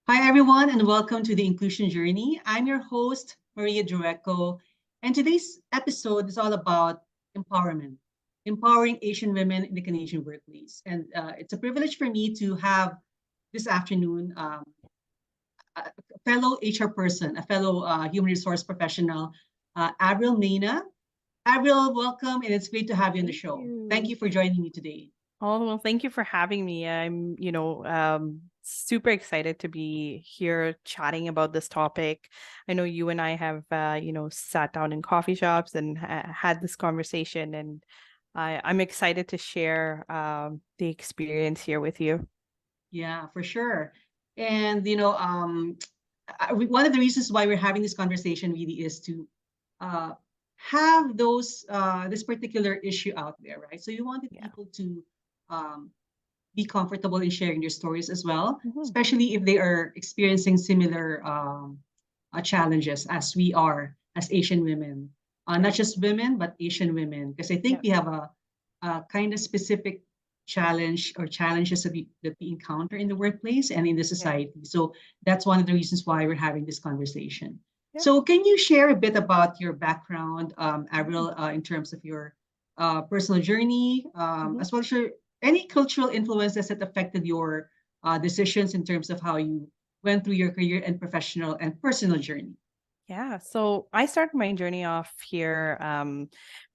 Hi, everyone, and welcome to the Inclusion Journey. I'm your host, Maria Drueco, and today's episode is all about empowerment, empowering Asian women in the Canadian workplace. And it's a privilege for me to have this afternoon a fellow HR person, a fellow human resource professional, Avril Main. Avril, welcome, and it's great to have you on the Thank show. Thank you. you for joining me today. Oh, well, thank you for having me. I'm super excited to be here chatting about this topic. I know you and I have, sat down in coffee shops and had this conversation, and I'm excited to share the experience here with you. Yeah, for sure. And one of the reasons why we're having this conversation really is to uh, have those this particular issue out there, right? So you wanted Yeah. people to um, be comfortable in sharing their stories as well, Mhm. especially if they are experiencing similar challenges as we are as Asian women, not Right. just women but Asian women, because I think Yeah. we have a kind of specific challenge or challenges that we encounter in the workplace and in the Yeah. society. So that's one of the reasons why we're having this conversation. Yeah. So can you share a bit about your background, Mhm. Avril, in terms of your personal journey, Mhm. as well as your any cultural influences that affected your decisions in terms of how you went through your career and professional and personal journey? Yeah, so I started my journey off here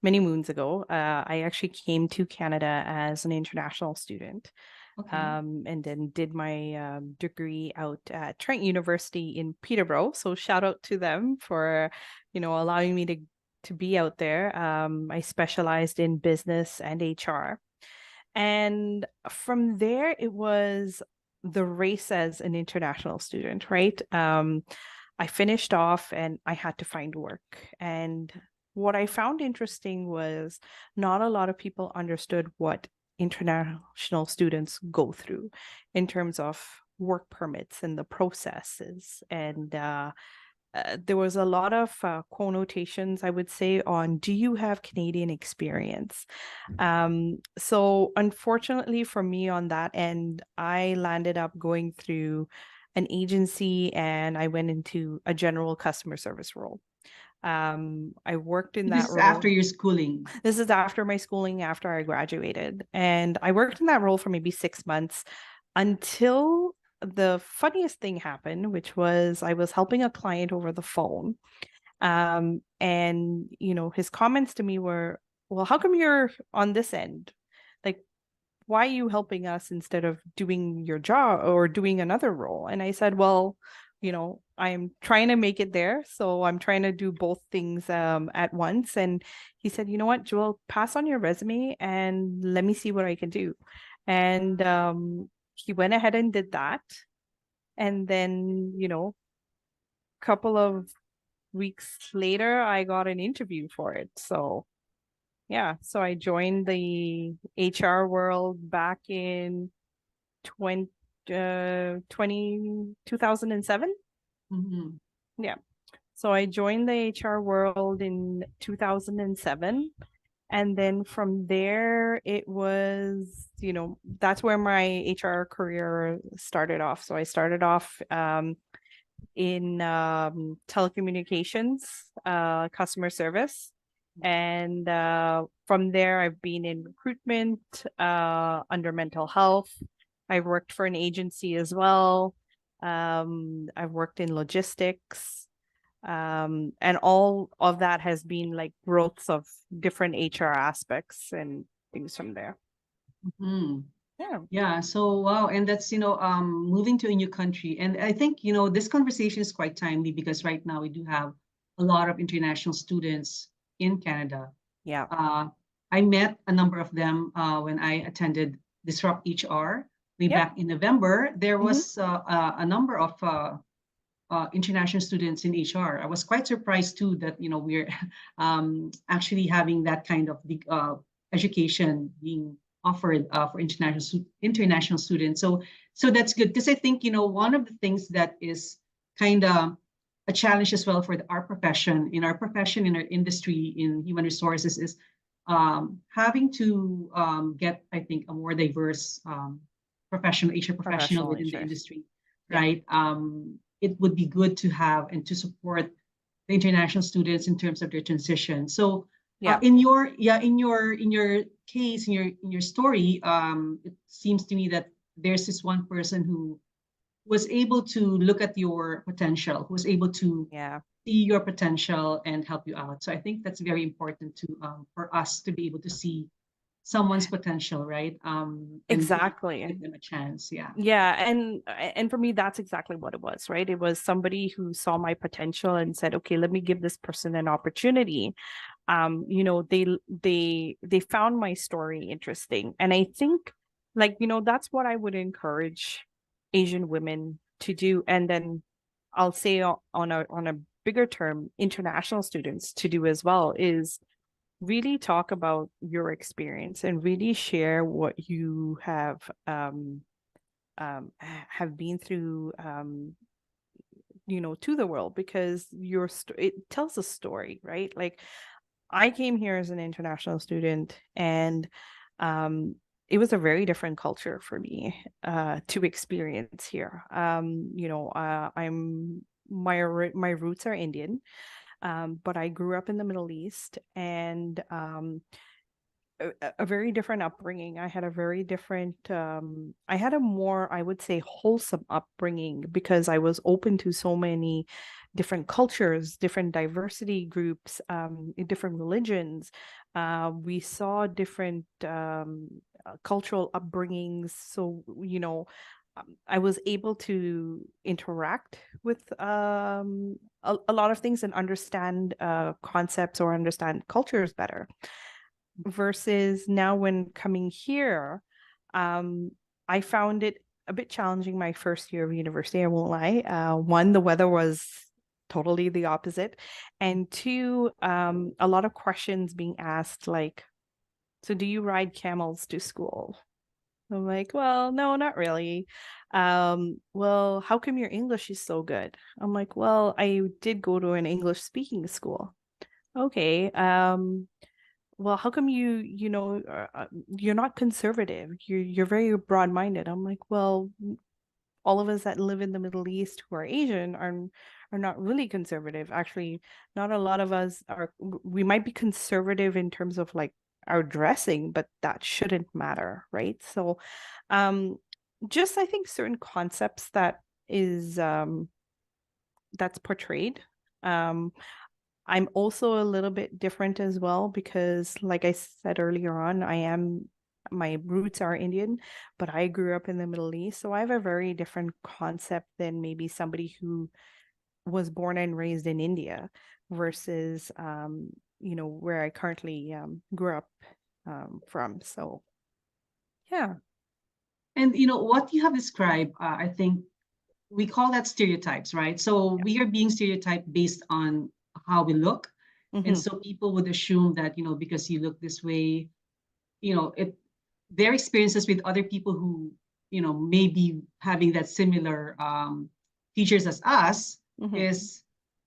many moons ago. I actually came to Canada as an international student, Okay. and then did my degree out at Trent University in Peterborough. So shout out to them for, allowing me to be out there. I specialized in business and HR, and from there it was the race as an international student, right? I finished off and I had to find work. And what I found interesting was not a lot of people understood what international students go through in terms of work permits and the processes. And there was a lot of connotations, I would say, on do you have Canadian experience? So unfortunately for me on that end, I landed up going through an agency and I went into a general customer service role. I worked in This that is after role. your schooling. This is after my schooling, after I graduated. And I worked in that role for maybe 6 months until the funniest thing happened, which was I was helping a client over the phone. And his comments to me were, well, how come you're on this end? Like, why are you helping us instead of doing your job or doing another role? And I said, well, I'm trying to make it there. So I'm trying to do both things at once. And he said, you know what, Joel, pass on your resume and let me see what I can do. And he went ahead and did that. And then, couple of weeks later, I got an interview for it. So yeah, so I joined the HR world back in 20, 2007. Mhm. Yeah. So I joined the HR world in 2007. And then from there, it was, that's where my HR career started off. So I started off in telecommunications, customer service. And from there, I've been in recruitment under mental health. I've worked for an agency as well. I've worked in logistics. And all of that has been like growths of different HR aspects and things from there. Mhm. Yeah. Yeah, so wow, and that's moving to a new country, and I think this conversation is quite timely because right now we do have a lot of international students in Canada. Yeah. Uh, I met a number of them when I attended Disrupt HR way Yep. back in November. There Hmm. was a number of international students in HR. I was quite surprised too that we're actually having that kind of education being offered for international students. So that's good because I think one of the things that is kind of a challenge as well for our profession, in our industry in human resources, is having to get, I think, a more diverse professional HR professional Professional within the HR. industry, right? It would be good to have and to support the international students in terms of their transition. So Yeah. in your case, in your story, it seems to me that there's this one person who was able to look at your potential, who was able to Yeah. see your potential and help you out. So I think that's very important to for us to be able to see someone's potential, right? And really Exactly. give them a chance. Yeah. Yeah, and for me that's exactly what it was, right? It was somebody who saw my potential and said, okay, let me give this person an opportunity. They found my story interesting, and I think, like, that's what I would encourage Asian women to do. And then I'll say on a bigger term, international students to do as well, is really talk about your experience and really share what you have been through, to the world, because it tells a story, right? Like, I came here as an international student, and it was a very different culture for me to experience here. I'm my roots are Indian, but I grew up in the Middle East, and a very different upbringing. I had a very different, I had a more, I would say, wholesome upbringing, because I was open to so many different cultures, different diversity groups, different religions. We saw different cultural upbringings. So, I was able to interact with a lot of things and understand concepts or understand cultures better. Versus now, when coming here, I found it a bit challenging my first year of university, I won't lie. One, the weather was totally the opposite. And two, a lot of questions being asked, like, so do you ride camels to school? I'm like, well, no, not really. Well, how come your English is so good? I'm like, well, I did go to an English speaking school. Okay. Well, how come you're not conservative? You're very broad-minded. I'm like, well, all of us that live in the Middle East who are Asian are not really conservative. Actually, not a lot of us are. We might be conservative in terms of like our dressing, but that shouldn't matter, right? So, um, just I think certain concepts that's portrayed. Um, I'm also a little bit different as well, because, like I said earlier on, my roots are Indian, but I grew up in the Middle East. So I have a very different concept than maybe somebody who was born and raised in India versus, where I currently grew up from. So, yeah. And what you have described, I think we call that stereotypes, right? So Yeah. we are being stereotyped based on how we look. And Mm-hmm. so people would assume that, because you look this way, it their experiences with other people who, may be having that similar features as us Mm-hmm. is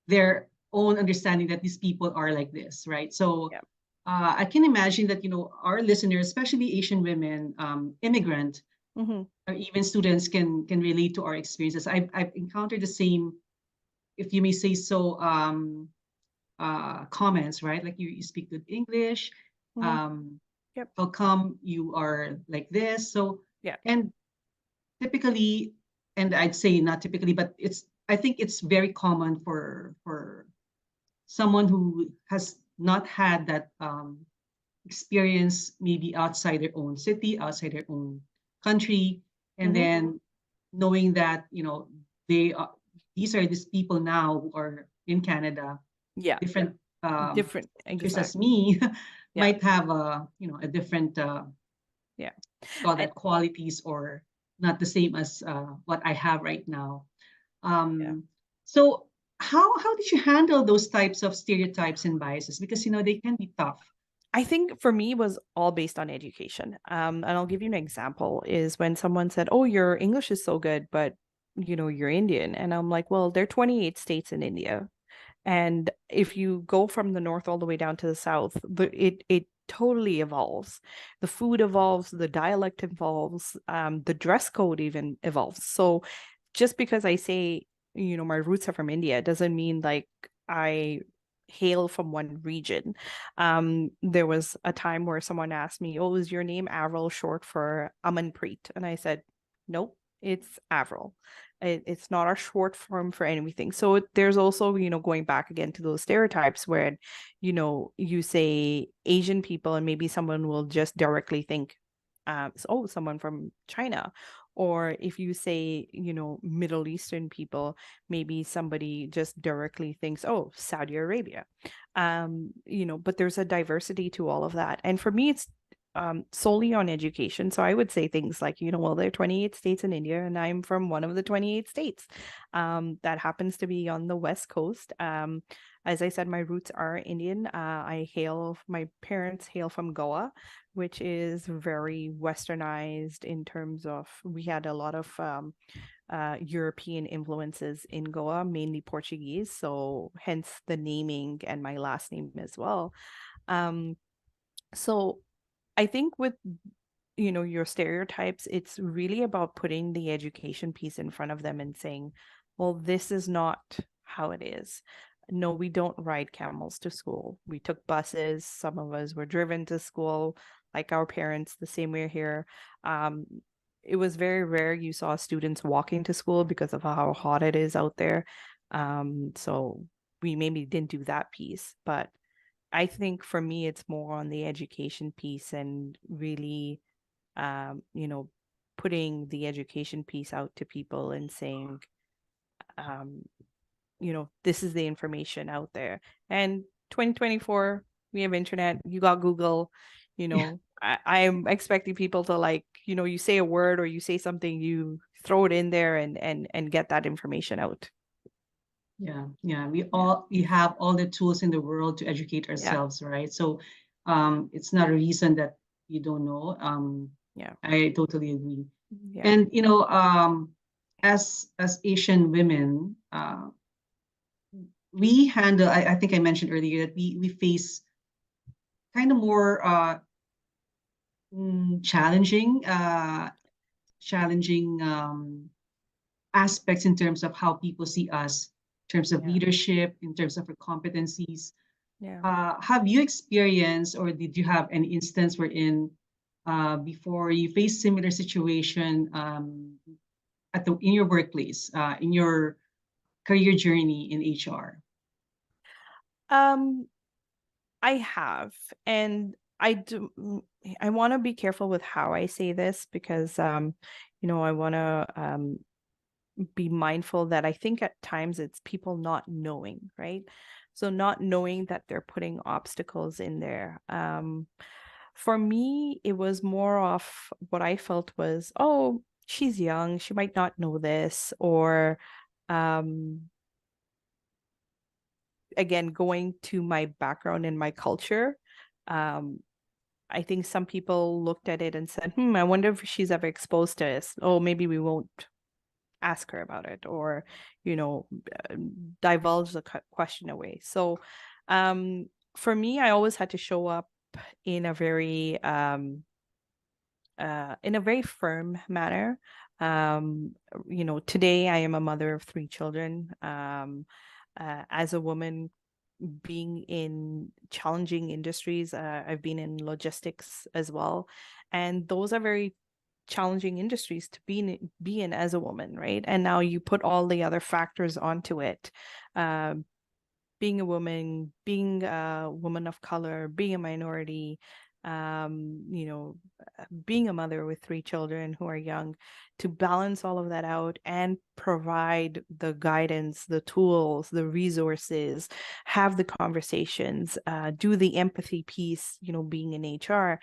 their own understanding that these people are like this, right? So Yeah. I can imagine that, our listeners, especially Asian women, immigrant, Mm-hmm. or even students can relate to our experiences. I've encountered the same, if you may say so, comments, right? Like you speak good English. Mm-hmm. Um, Yep. how come you are like this? So, Yeah. and typically, and I'd say not typically, but I think it's very common for someone who has not had that experience, maybe outside their own city, outside their own country, and Mm-hmm. then knowing that they are, these are these people now who are in Canada, Yeah. different Different. just as Exactly. me, Yeah. might have a different Yeah. call And that qualities, or not the same as what I have right now. yeah. So how did you handle those types of stereotypes and biases? Because they can be tough. I think for me it was all based on education. And I'll give you an example is when someone said, "Oh, your English is so good, but you're Indian." And I'm like, "Well, there are 28 states in India. And if you go from the north all the way down to the south, it totally evolves. The food evolves, the dialect evolves, the dress code even evolves. So just because I say, my roots are from India doesn't mean like I hail from one region. There was a time where someone asked me, "Oh, is your name Avril short for Amanpreet?" And I said, "Nope, it's Avril. It's not a short form for anything." So there's also, going back again to those stereotypes where, you say Asian people and maybe someone will just directly think, oh, someone from China. Or if you say, Middle Eastern people, maybe somebody just directly thinks, oh, Saudi Arabia. But there's a diversity to all of that. And for me, it's solely on education. So I would say things like, well, there are 28 states in India, and I'm from one of the 28 states that happens to be on the West Coast. As I said, my roots are Indian. My parents hail from Goa, which is very westernized in terms of we had a lot of European influences in Goa, mainly Portuguese. So hence the naming and my last name as well. So I think with your stereotypes, it's really about putting the education piece in front of them and saying, well, this is not how it is. No, we don't ride camels to school. We took buses. Some of us were driven to school, like our parents, the same way here. It was very rare you saw students walking to school because of how hot it is out there. So we maybe didn't do that piece, but I think for me, it's more on the education piece and really, um, you know, putting the education piece out to people and saying, um, this is the information out there. And 2024, we have internet, you got Google, Yeah. I'm expecting people to like, you say a word or you say something, you throw it in there and get that information out. Yeah, yeah. We Yeah. all we have all the tools in the world to educate Yeah. ourselves, right? So it's not a reason that you don't know. Yeah. I totally agree. Yeah. And as Asian women, we handle. I think I mentioned earlier that we face kind of more challenging challenging aspects in terms of how people see us, in terms of Yeah. leadership, in terms of our competencies. Yeah. Have you experienced or did you have an instance wherein before you face similar situation in your workplace, in your career journey in HR? Um, I have, and I want to be careful with how I say this because, I want to be mindful that I think at times it's people not knowing, right? So not knowing that they're putting obstacles in there. For me, it was more of what I felt was, oh, she's young, she might not know this, or um, again, going to my background and my culture. Um, I think some people looked at it and said, I wonder if she's ever exposed to this. Oh, maybe we won't ask her about it or, you know, uh, divulge the question away. So um, for me, I always had to show up in a very firm manner. Um, Today I am a mother of three children. As a woman, being in challenging industries, I've been in logistics as well, and those are very challenging industries to be in as a woman, right? And now you put all the other factors onto it. Um, Being a woman, being a woman of color, being a minority, um, you know, being a mother with three children who are young, to balance all of that out and provide the guidance, the tools, the resources, have the conversations, do the empathy piece, being in HR,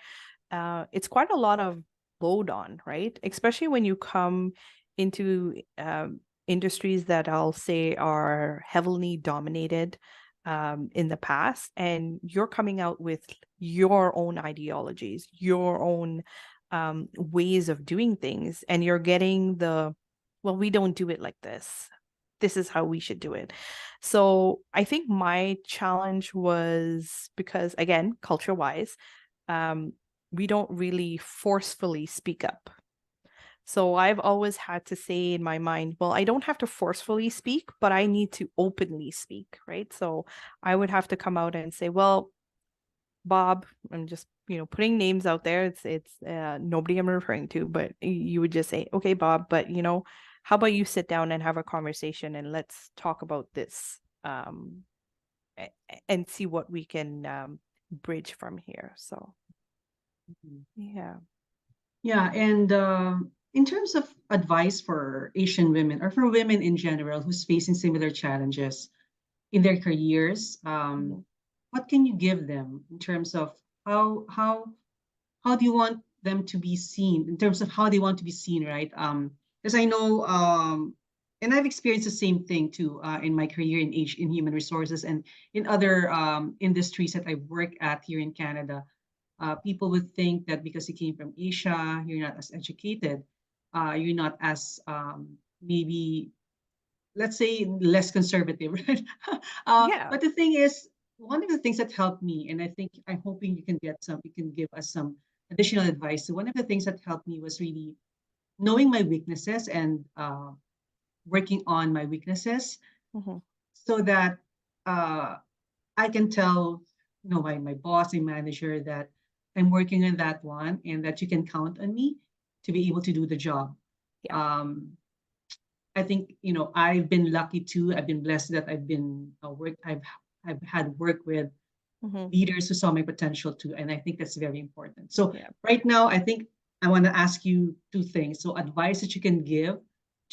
it's quite a lot of load on, right? Especially when you come into industries that I'll say are heavily dominated in the past, and you're coming out with your own ideologies, your own ways of doing things, and you're getting well, we don't do it like this. This is how we should do it. So I think my challenge was because, again, culture wise, um, we don't really forcefully speak up. So I've always had to say in my mind, well, I don't have to forcefully speak, but I need to openly speak, right? So I would have to come out and say, well, Bob, I'm just, putting names out there. It's nobody I'm referring to, but you would just say, okay, Bob, but how about you sit down and have a conversation and let's talk about this, and see what we can bridge from here. So Mhm. yeah. Yeah, and in terms of advice for Asian women or for women in general who's facing similar challenges in their careers, Mhm. what can you give them in terms of how how how do you want them to be seen in terms of how they want to be seen, right? Because I know, and I've experienced the same thing too in my career in human resources and in other industries that I work at here in Canada. People would think that because you came from Asia, you're not as educated, you're not as maybe let's say less conservative, right? Yeah. But the thing is, one of the things that helped me, and I think I'm hoping you can give us some additional advice. So one of the things that helped me was really knowing my weaknesses and working on my weaknesses, Mhm. so that uh, I can tell, my boss and manager that I'm working on that one, and that you can count on me to be able to do the job. Yeah. Um, I think I've been lucky too. I've been blessed that I've had work with Mhm. leaders who saw my potential too, and I think that's very important. So Yeah. right now, I think I want to ask you two things. So advice that you can give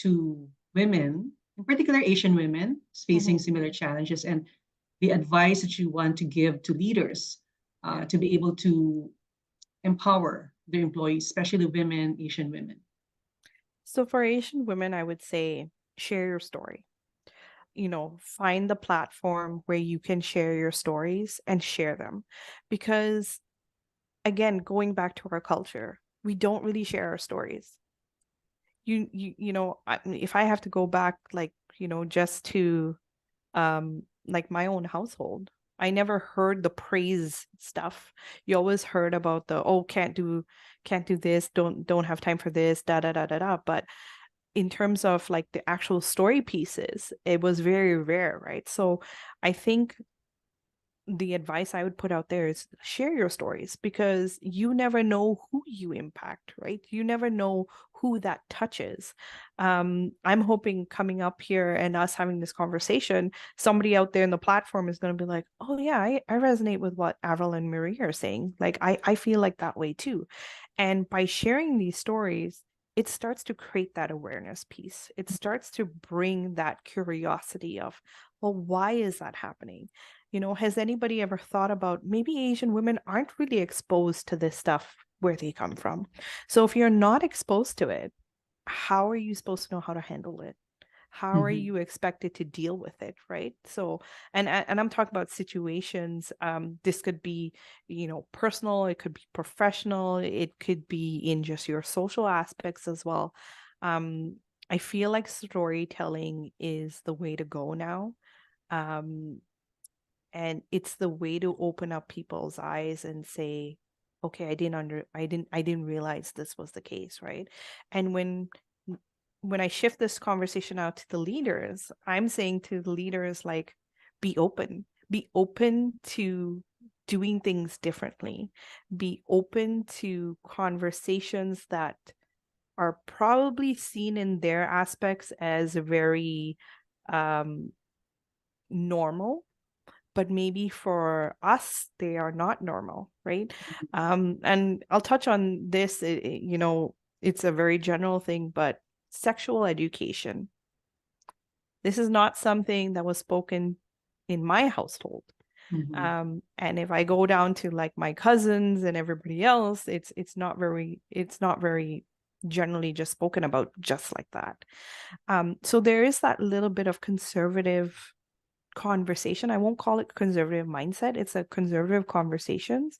to women, in particular Asian women facing Mhm. similar challenges, and the advice that you want to give to leaders Yeah. to be able to empower their employees, especially women, Asian women. So for Asian women, I would say share your story. Find the platform where you can share your stories and share them. Because again, going back to our culture, we don't really share our stories. If I have to go back, like, just to like my own household, I never heard the praise stuff. You always heard about the, oh, can't do this, don't have time for this, da da da da da. But in terms of like the actual story pieces, it was very rare, right? So I think the advice I would put out there is share your stories, because you never know who you impact, right? You never know who that touches. I'm hoping coming up here and us having this conversation, somebody out there in the platform is going to be like, oh yeah, I resonate with what Avril and Marie are saying. Like I feel like that way too. And by sharing these stories, it starts to create that awareness piece. It starts to bring that curiosity of, well, why is that happening? Has anybody ever thought about maybe Asian women aren't really exposed to this stuff where they come from? So if you're not exposed to it, how are you supposed to know how to handle it? How are Mhm. you expected to deal with it, right? So, and I'm talking about situations. This could be, personal. It could be professional. It could be in just your social aspects as well. Um, I feel like storytelling is the way to go now. Um, and it's the way to open up people's eyes and say, okay, I didn't realize this was the case, right? And when I shift this conversation out to the leaders, I'm saying to the leaders, like, be open to doing things differently, be open to conversations that are probably seen in their aspects as very um normal, but maybe for us they are not normal, right? And I'll touch on this. It's a very general thing, but sexual education, this is not something that was spoken in my household. Mhm. And if I go down to like my cousins and everybody else, it's not very generally just spoken about just like that. So there is that little bit of conservative conversation. I won't call it conservative mindset. It's a conservative conversations.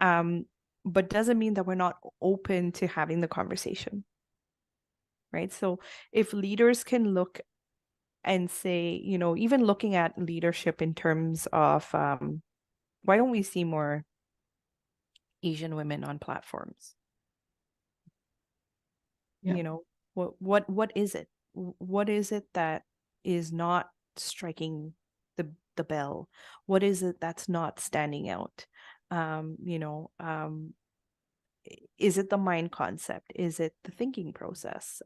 Um, but doesn't mean that we're not open to having the conversation, right? So if leaders can look and say, even looking at leadership in terms of why don't we see more Asian women on platforms? Yeah. What is it? What is it that is not striking the bell? What is it that's not standing out? Um, you know, um, is it the mind concept? Is it the thinking process?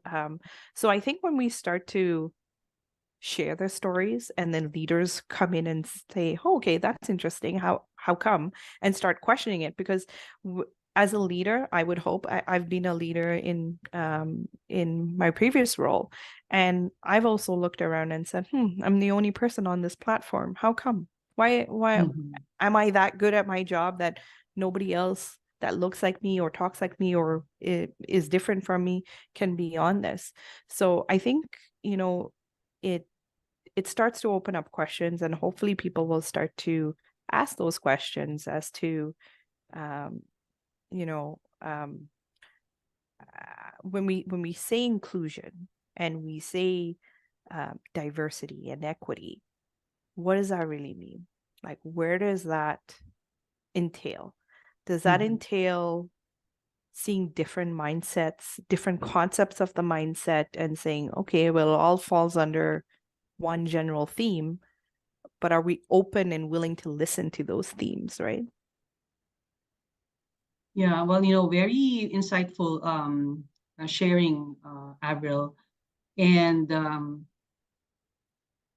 So I think when we start to share their stories and then leaders come in and say, oh, okay, that's interesting, how come, and start questioning it, because as a leader, I would hope, I've been a leader in my previous role, and I've also looked around and said, I'm the only person on this platform, how come, why Mhm. am I that good at my job that nobody else that looks like me or talks like me or is different from me can be on this? So I think, you know, it it starts to open up questions, and hopefully people will start to ask those questions as to um, you know when we say inclusion and we say diversity and equity, what does that really mean? Like, where does that entail? Does that Mhm. entail seeing different mindsets, different concepts of the mindset, and saying, okay, well, it all falls under one general theme, but are we open and willing to listen to those themes, right? Yeah, well, very insightful sharing, Avril. And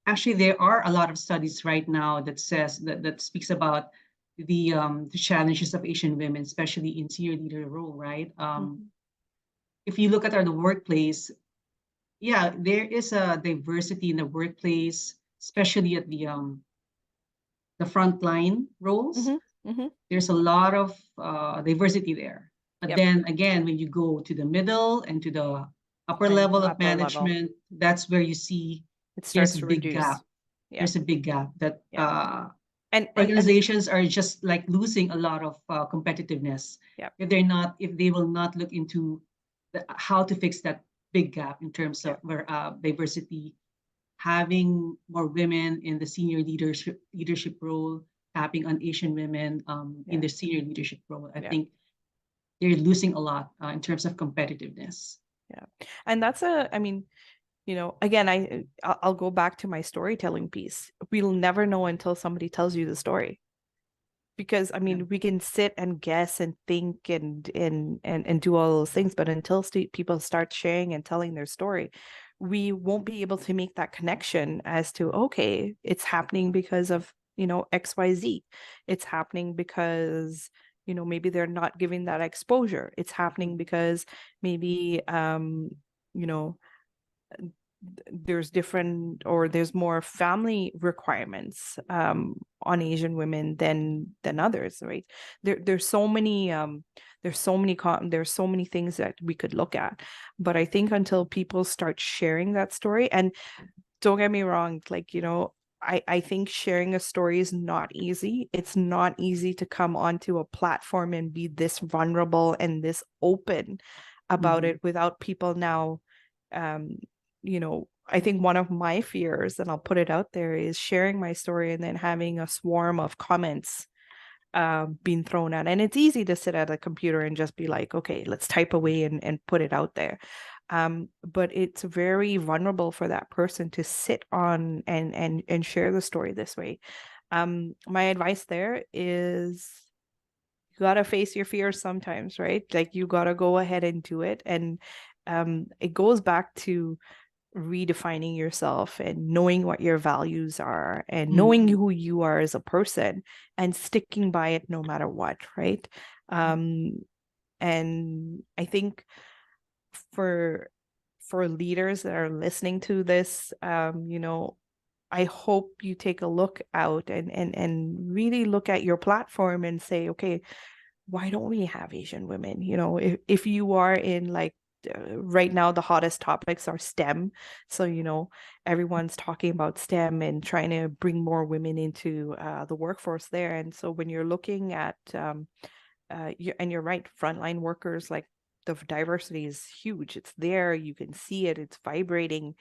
actually, there are a lot of studies right now that says that speaks about the challenges of Asian women, especially in senior leader role, right? Mhm. If you look at the workplace, yeah, there is a diversity in the workplace, especially at the frontline roles. Mhm. Mhm. There's a lot of diversity there. But Yep. then again, when you go to the middle and to the upper And level of upper level, management, that's where you see it there's starts a to big reduce. gap. Yep. There's a big gap that Yep. And organizations are just like losing a lot of competitiveness yep. if they will not look into how to fix that big gap in terms of Yep. diversity, having more women in the senior leadership role, tapping on Asian women in Yeah. the senior leadership role. I Yeah. think they're losing a lot in terms of competitiveness. Yeah. And that's I mean, again, I'll go back to my storytelling piece. We'll never know until somebody tells you the story. Because I Yeah. mean, we can sit and guess and think and do all those things, but until people start sharing and telling their story, we won't be able to make that connection as to, okay, it's happening because of XYZ. It's happening because maybe they're not giving that exposure. It's happening because maybe you know there's different, or there's more family requirements on Asian women than others, right? There's so many there's so many things that we could look at, but I think until people start sharing that story, and don't get me wrong, like I think sharing a story is not easy. It's not easy to come onto a platform and be this vulnerable and this open about Mhm. it without people now um I think one of my fears, and I'll put it out there, is sharing my story and then having a swarm of comments being thrown at. And it's easy to sit at a computer and just be like, okay, let's type away and put it out there. But it's very vulnerable for that person to sit on and share the story this way. My advice there is you gotta face your fears sometimes, right? Like you gotta go ahead and do it. And it goes back to redefining yourself and knowing what your values are and knowing Mhm. who you are as a person and sticking by it no matter what, right? Um, and I think for leaders that are listening to this, I hope you take a look out and really look at your platform and say, okay, why don't we have Asian women? If you are in like right now, the hottest topics are STEM. So, everyone's talking about STEM and trying to bring more women into the workforce there. And so when you're looking at, and you're right, frontline workers, like the diversity is huge. It's there. You can see it. It's vibrating.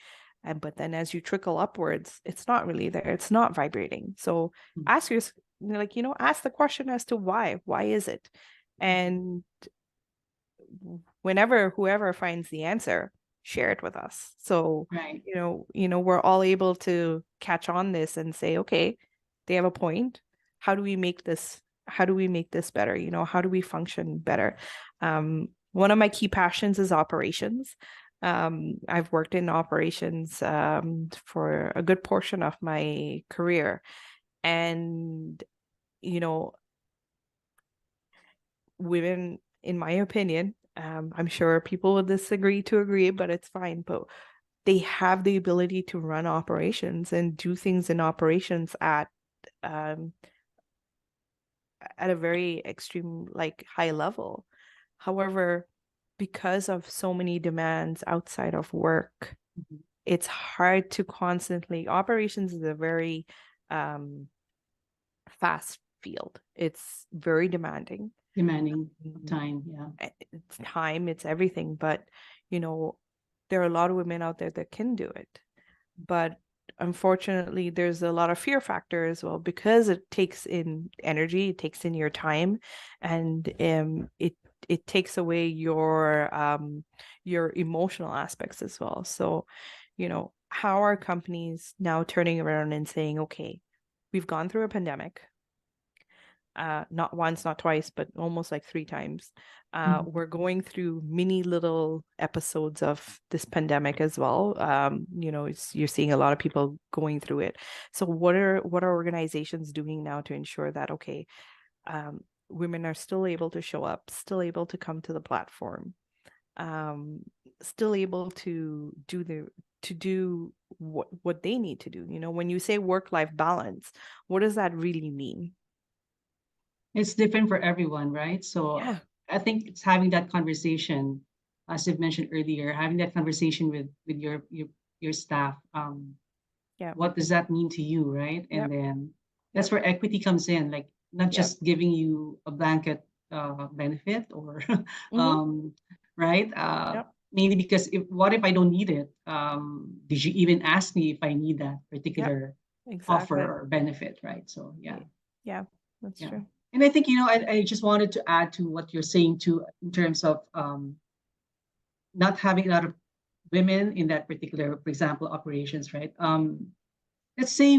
But then as you trickle upwards, it's not really there. It's not vibrating. So Mhm. ask yourself, ask the question as to why. Why is it? And whenever whoever finds the answer, share it with us. So, Right. we're all able to catch on this and say, okay, they have a point. How do we make this better? How do we function better? One of my key passions is operations. I've worked in operations for a good portion of my career. And, you know, women, in my opinion, I'm sure people will disagree to agree, but it's fine. But they have the ability to run operations and do things in operations um, at a very extreme, like high level. However, because of so many demands outside of work, Mhm. it's hard to constantly. Operations is a very fast field. It's very demanding. Demanding of time. Yeah. It's time, it's everything. But, you know, there are a lot of women out there that can do it. But unfortunately, there's a lot of fear factor as well, because it takes in energy, it takes in your time, and it takes away your emotional aspects as well. So, how are companies now turning around and saying, okay, we've gone through a pandemic, not once, not twice, but almost like 3 times. Mhm. We're going through mini little episodes of this pandemic as well. You're seeing a lot of people going through it. So what are organizations doing now to ensure that, okay, women are still able to show up, still able to come to the platform, um, still able to do what they need to do. When you say work-life balance, what does that really mean? It's different for everyone, right? So Yeah. I think it's having that conversation, as I've mentioned earlier, having that conversation with your staff. Yeah. What does that mean to you, right? And Yep. then that's Yep. where equity comes in, like not Yep. just giving you a blanket benefit or Mm-hmm. um, right? Yep. Mainly because what if I don't need it? Did you even ask me if I need that Yep. particular offer Exactly. or benefit, right? So yeah, Yeah, that's yeah. true. And I think, I just wanted to add to what you're saying too, in terms of not having a lot of women in that particular, for example, operations, right? Let's say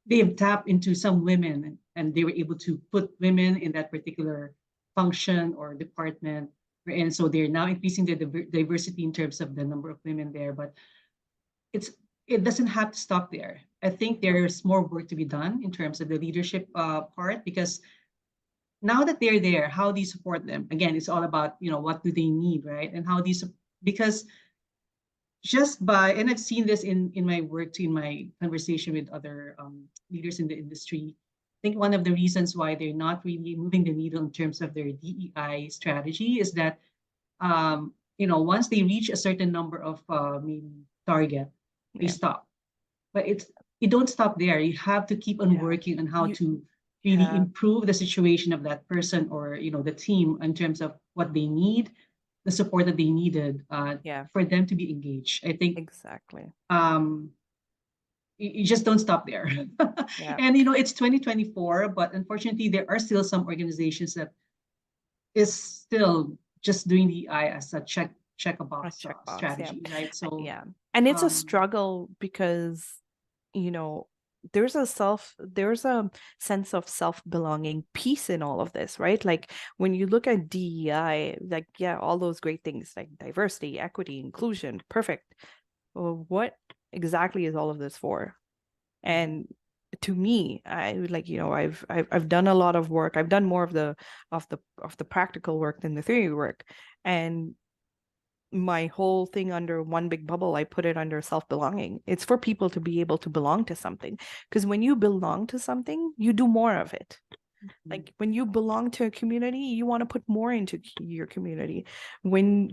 they have tapped into some women and they were able to put women in that particular function or department, and so they're now increasing the diversity in terms of the number of women there. But it's it doesn't have to stop there. I think Nope. there's more work to be done in terms of the leadership part, because now that they're there, how do you support them? Again, it's all about, what do they need, right? And how do you because just by, and I've seen this in my work too, in my conversation with other leaders in the industry. I think one of the reasons why they're not really moving the needle in terms of their DEI strategy is that, once they reach a certain number of maybe target, they Yeah. stop. But you don't stop there. You have to keep on Yeah. working on how You to really yeah. improve the situation of that person, or the team, in terms of what they need, the support that they needed, Yeah. for them to be engaged. I think Exactly. um, you just don't stop there. Yeah. And it's 2024, but unfortunately, there are still some organizations that is still just doing the I as a check a A box checkbox. Yeah. strategy, right? So Yeah. And it's a um, struggle because, you know, there's a sense of self-belonging, peace in all of this, right? Like when you look at DEI, like, yeah, all those great things like diversity, equity, inclusion, perfect. Well, what exactly is all of this for? And to me, I like, I've done a lot of work. I've done more of the practical work than the theory work. And my whole thing under one big bubble, I put it under self-belonging. It's for people to be able to belong to something. Because when you belong to something, you do more of it. Like when you belong to a community, you want to put more into your community. When,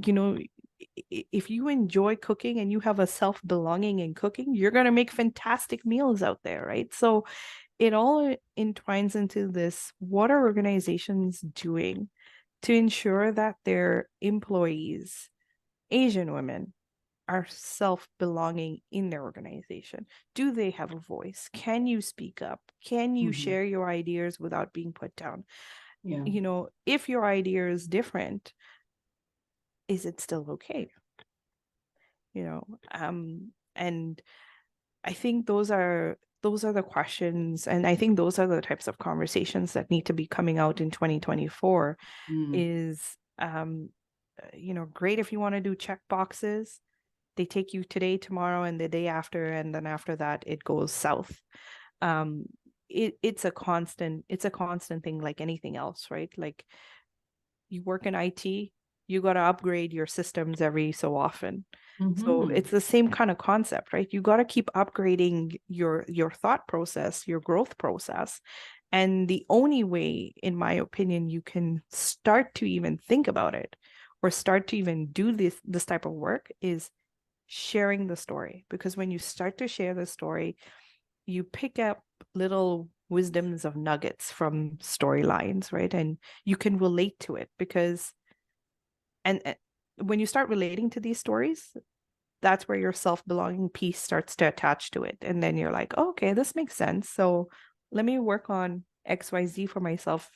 if you enjoy cooking and you have a self-belonging in cooking, you're going to make fantastic meals out there, right? So it all entwines into this. What are organizations doing to ensure that their employees, Asian women, are self-belonging in their organization? Do they have a voice? Can you speak up? Can you mhm, share your ideas without being put down? yeah, If your idea is different, is it still okay? And I think those are the questions, and I think those are the types of conversations that need to be coming out in 2024. Mm. Is great if you want to do check boxes. They take you today, tomorrow, and the day after, and then after that it goes south. It's a constant thing, like anything else, right? Like, you work in IT, you got to upgrade your systems every so often. So Mm-hmm. it's the same kind of concept, right? You got to keep upgrading your thought process, your growth process. And the only way, in my opinion, you can start to even think about it or start to even do this type of work is sharing the story. Because when you start to share the story, you pick up little wisdoms of nuggets from storylines, right? And you can relate to it because, and when you start relating to these stories, that's where your self-belonging piece starts to attach to it. And then you're like, oh, okay, this makes sense. So let me work on XYZ for myself,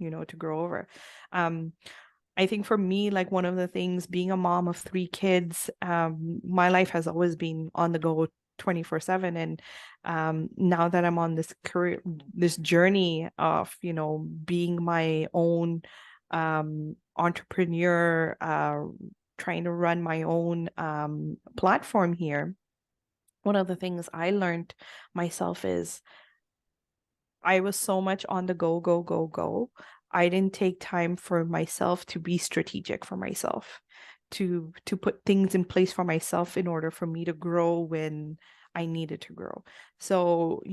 to grow over. I think for me, like, one of the things, being a mom of 3 kids, my life has always been on the go 24/7. And now that I'm on this journey of, being my own entrepreneur, trying to run my own platform here, one of the things I learned myself is I was so much on the go, go, go, go. I didn't take time for myself to be strategic for myself, to put things in place for myself in order for me to grow when I needed to grow. So,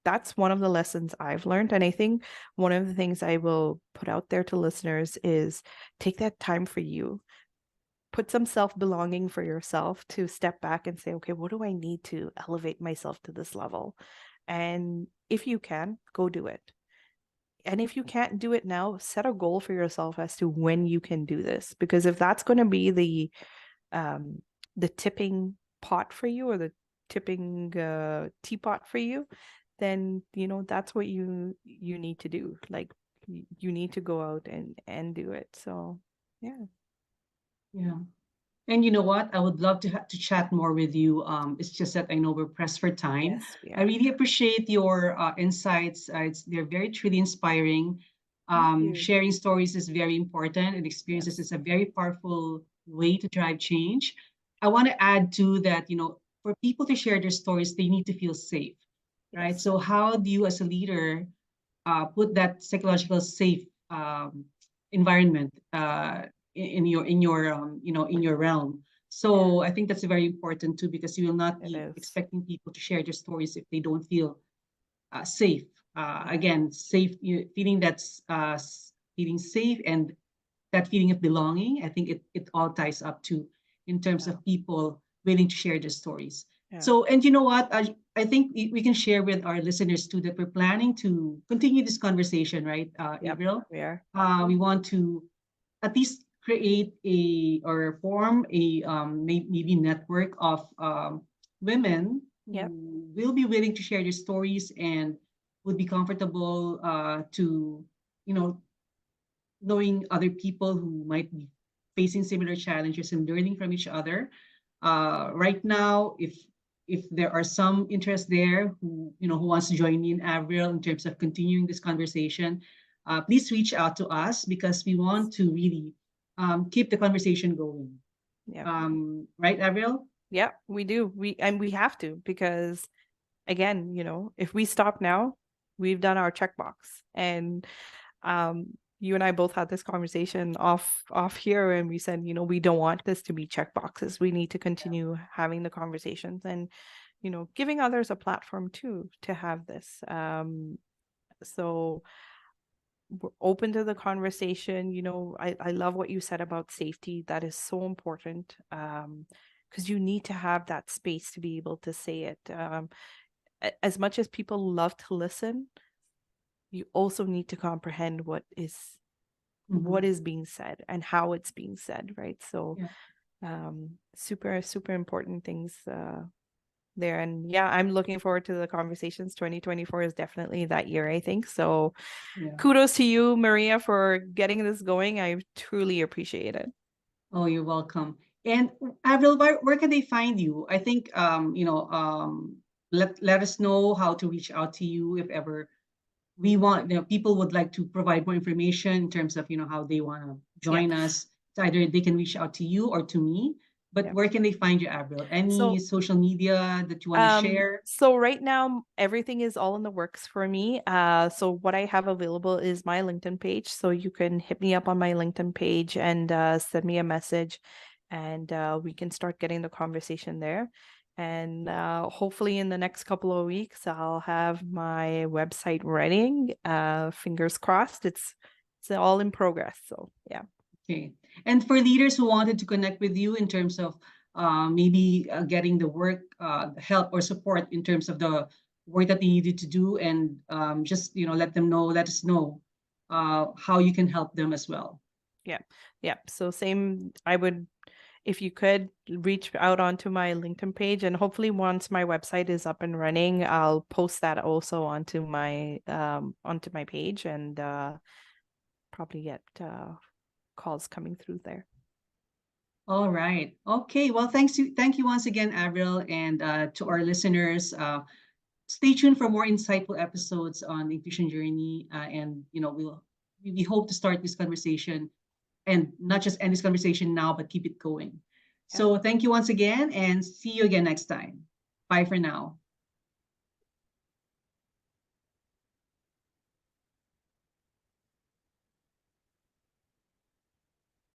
that's one of the lessons I've learned. And I think one of the things I will put out there to listeners is take that time for you. Put some self-belonging for yourself to step back and say, okay, what do I need to elevate myself to this level? And if you can, go do it. And if you can't do it now, set a goal for yourself as to when you can do this. Because if that's going to be the tipping pot for you, or the tipping teapot for you, then that's what you need to do. Like, you need to go out and do it. So yeah. Yeah. And you know what? I would love to chat more with you. It's just that I know we're pressed for time. Yes, we I are. really appreciate your insights. They're very truly inspiring. Thank you. Sharing stories is very important, and experiences Yes. is a very powerful way to drive change. I want to add too that for people to share their stories, they need to feel safe, right? Yes. So how do you, as a leader, put that psychological safe environment in your realm. Yeah, So I think that's very important too, because you will not it be is. expecting people to share their stories if they don't feel safe. Yeah. Again, safe, feeling that's feeling safe, and that feeling of belonging. I think it all ties up to, in terms Yeah. of people willing to share their stories. Yeah. So, and you know what? I think we can share with our listeners too that we're planning to continue this conversation, right, Yep. Avril? We are. We want to at least create a or form a maybe network of women Yep. who will be willing to share their stories and would be comfortable to you know knowing other people who might be facing similar challenges and learning from each other. Right now, if there are some interest there who wants to join me in Avril in terms of continuing this conversation, please reach out to us because we want to really keep the conversation going. Yep. Right, Avril? Yep. We do. We have to, because again, if we stop now, we've done our checkbox. And um you and I both had this conversation off here, and we said, we don't want this to be checkboxes. We need to continue having the conversations, and giving others a platform too to have this. So we're open to the conversation. I love what you said about safety. That is so important, because you need to have that space to be able to say it. As much as people love to listen, you also need to comprehend what Mm-hmm. is being said and how it's being said, right? So Yeah, super, super important things there. And yeah, I'm looking forward to the conversations. 2024 is definitely that year, I think. So yeah. kudos to you, Maria, for getting this going. I truly appreciate it. Oh, you're welcome. And Avril, where can they find you? I think let us know how to reach out to you if ever we want, people would like to provide more information in terms of, how they want to Yeah. join us. It's either they can reach out to you or to me. But Yeah. where can they find you, Avril? Any So social media that you want to share? so right now everything is all in the works for me. So what I have available is my LinkedIn page. So you can hit me up on my LinkedIn page and send me a message, and we can start getting the conversation there. And hopefully in the next couple of weeks I'll have my website running. Fingers crossed. It's all in progress. So yeah. Okay. And for leaders who wanted to connect with you in terms of maybe getting the work, help or support in terms of the work that they needed to do, and just let us know how you can help them as well. Yeah. Yeah. So same, I would, if you could reach out onto my LinkedIn page, and hopefully once my website is up and running, I'll post that also onto my page, and probably get calls coming through there. All right. Okay. Well, thank you once again, Avril, and to our listeners. Stay tuned for more insightful episodes on the inclusion journey, and we hope to start this conversation, and not just end this conversation now, but keep it going. Yeah. So thank you once again, and see you again next time. Bye for now.